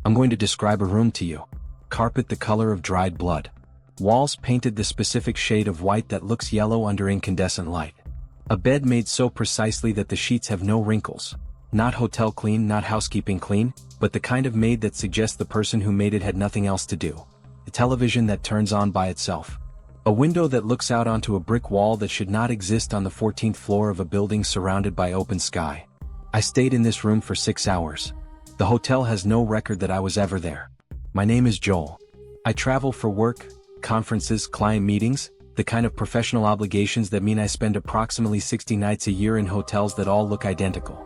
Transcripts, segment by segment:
I'm going to describe a room to you. Carpet the color of dried blood. Walls painted the specific shade of white that looks yellow under incandescent light. A bed made so precisely that the sheets have no wrinkles. Not hotel clean, not housekeeping clean, but the kind of made that suggests the person who made it had nothing else to do. A television that turns on by itself. A window that looks out onto a brick wall that should not exist on the 14th floor of a building surrounded by open sky. I stayed in this room for 6 hours. The hotel has no record that I was ever there. My name is Joel. I travel for work, conferences, client meetings, the kind of professional obligations that mean I spend approximately 60 nights a year in hotels that all look identical.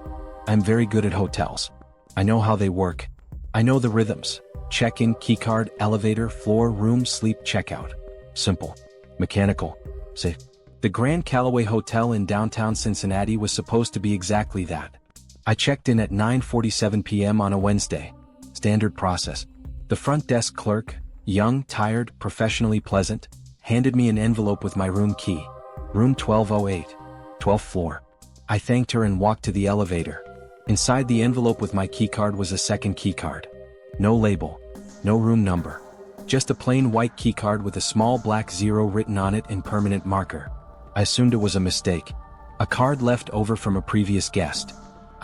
I'm very good at hotels. I know how they work. I know the rhythms. Check-in, keycard, elevator, floor, room, sleep, checkout. Simple. Mechanical. Safe. The Grand Calloway Hotel in downtown Cincinnati was supposed to be exactly that. I checked in at 9:47 p.m. on a Wednesday. Standard process. The front desk clerk, young, tired, professionally pleasant, handed me an envelope with my room key. Room 1208. 12th floor. I thanked her and walked to the elevator. Inside the envelope with my keycard was a second keycard. No label. No room number. Just a plain white keycard with a small black 0 written on it in permanent marker. I assumed it was a mistake. A card left over from a previous guest.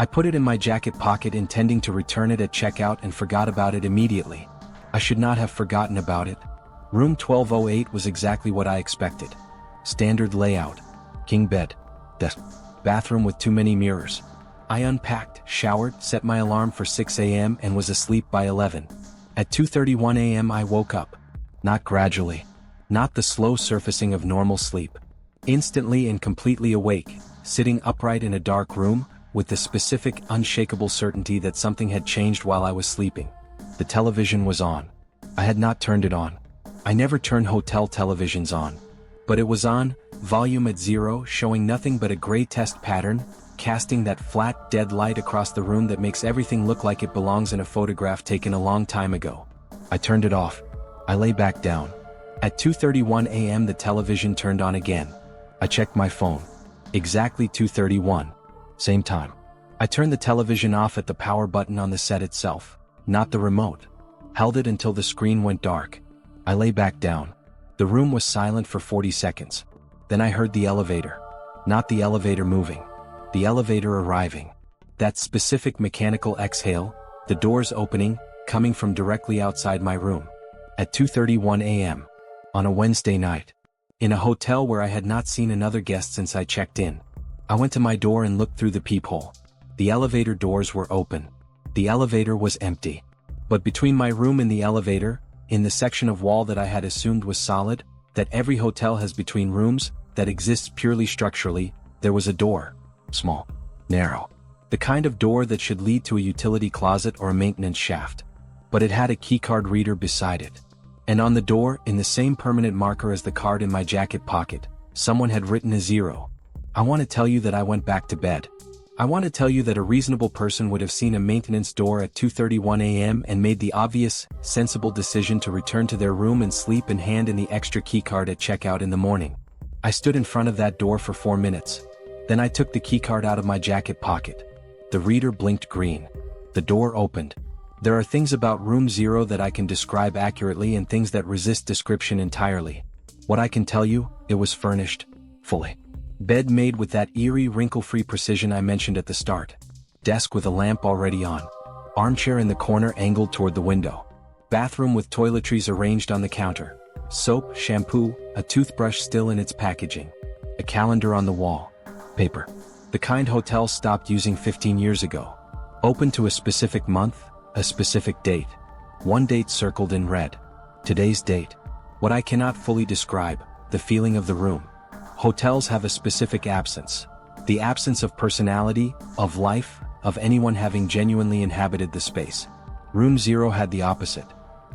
I put it in my jacket pocket intending to return it at checkout and forgot about it immediately. I should not have forgotten about it. Room 1208 was exactly what I expected. Standard layout. King bed. Desk. Bathroom with too many mirrors. I unpacked, showered, set my alarm for 6 a.m. and was asleep by 11. At 2:31 a.m. I woke up. Not gradually. Not the slow surfacing of normal sleep. Instantly and completely awake, sitting upright in a dark room, with the specific, unshakable certainty that something had changed while I was sleeping. The television was on. I had not turned it on. I never turn hotel televisions on. But it was on, volume at 0, showing nothing but a gray test pattern, casting that flat, dead light across the room that makes everything look like it belongs in a photograph taken a long time ago. I turned it off. I lay back down. At 2:31 a.m. the television turned on again. I checked my phone. Exactly 2:31. Same time. I turned the television off at the power button on the set itself, not the remote. Held it until the screen went dark. I lay back down. The room was silent for 40 seconds. Then I heard the elevator. Not the elevator moving. The elevator arriving. That specific mechanical exhale, the doors opening, coming from directly outside my room. At 2:31 a.m. on a Wednesday night. In a hotel where I had not seen another guest since I checked in. I went to my door and looked through the peephole. The elevator doors were open. The elevator was empty. But between my room and the elevator, in the section of wall that I had assumed was solid, that every hotel has between rooms, that exists purely structurally, there was a door. Small. Narrow. The kind of door that should lead to a utility closet or a maintenance shaft. But it had a keycard reader beside it. And on the door, in the same permanent marker as the card in my jacket pocket, someone had written a 0. I want to tell you that I went back to bed. I want to tell you that a reasonable person would have seen a maintenance door at 2:31 a.m. and made the obvious, sensible decision to return to their room and sleep and hand in the extra keycard at checkout in the morning. I stood in front of that door for 4 minutes. Then I took the keycard out of my jacket pocket. The reader blinked green. The door opened. There are things about room 0 that I can describe accurately and things that resist description entirely. What I can tell you, it was furnished. Fully. Bed made with that eerie, wrinkle-free precision I mentioned at the start. Desk with a lamp already on. Armchair in the corner angled toward the window. Bathroom with toiletries arranged on the counter. Soap, shampoo, a toothbrush still in its packaging. A calendar on the wall. Paper. The kind hotels stopped using 15 years ago. Open to a specific month, a specific date. One date circled in red. Today's date. What I cannot fully describe, the feeling of the room. Hotels have a specific absence. The absence of personality, of life, of anyone having genuinely inhabited the space. Room 0 had the opposite.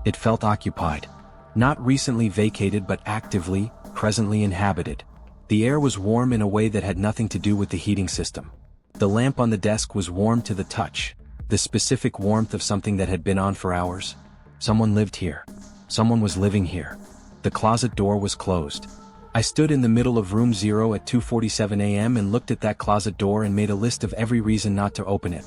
It felt occupied. Not recently vacated but actively, presently inhabited. The air was warm in a way that had nothing to do with the heating system. The lamp on the desk was warm to the touch, the specific warmth of something that had been on for hours. Someone lived here. Someone was living here. The closet door was closed. I stood in the middle of room 0 at 2:47 a.m. and looked at that closet door and made a list of every reason not to open it.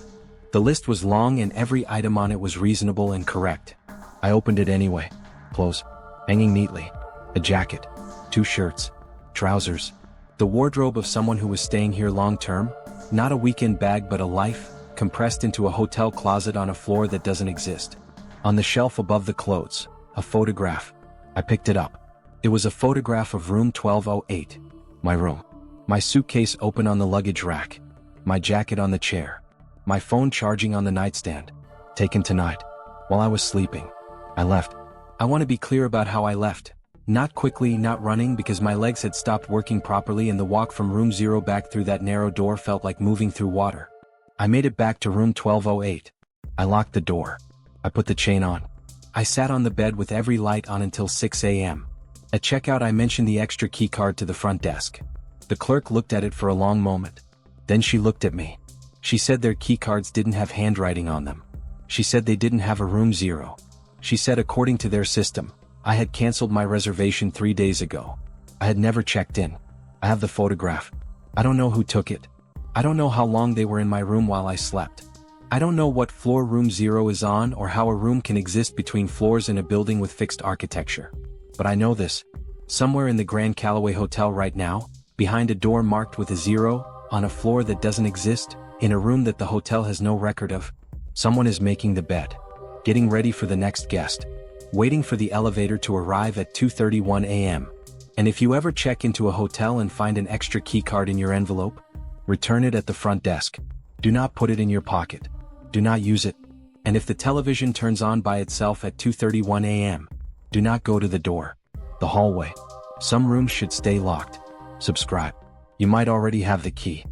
The list was long and every item on it was reasonable and correct. I opened it anyway. Clothes, hanging neatly. A jacket. 2 shirts. Trousers. The wardrobe of someone who was staying here long term. Not a weekend bag but a life, compressed into a hotel closet on a floor that doesn't exist. On the shelf above the clothes, a photograph. I picked it up. It was a photograph of room 1208. My room. My suitcase open on the luggage rack. My jacket on the chair. My phone charging on the nightstand. Taken tonight. While I was sleeping. I left. I want to be clear about how I left. Not quickly, not running because my legs had stopped working properly and the walk from room 0 back through that narrow door felt like moving through water. I made it back to room 1208. I locked the door. I put the chain on. I sat on the bed with every light on until 6 a.m. At checkout I mentioned the extra key card to the front desk. The clerk looked at it for a long moment. Then she looked at me. She said their key cards didn't have handwriting on them. She said they didn't have a room 0. She said according to their system, I had canceled my reservation 3 days ago. I had never checked in. I have the photograph. I don't know who took it. I don't know how long they were in my room while I slept. I don't know what floor room 0 is on or how a room can exist between floors in a building with fixed architecture. But I know this. Somewhere in the Grand Calloway Hotel right now, behind a door marked with a 0, on a floor that doesn't exist, in a room that the hotel has no record of, someone is making the bed. Getting ready for the next guest. Waiting for the elevator to arrive at 2:31 a.m. And if you ever check into a hotel and find an extra key card in your envelope, return it at the front desk. Do not put it in your pocket. Do not use it. And if the television turns on by itself at 2:31 a.m., do not go to the door. The hallway. Some rooms should stay locked. Subscribe. You might already have the key.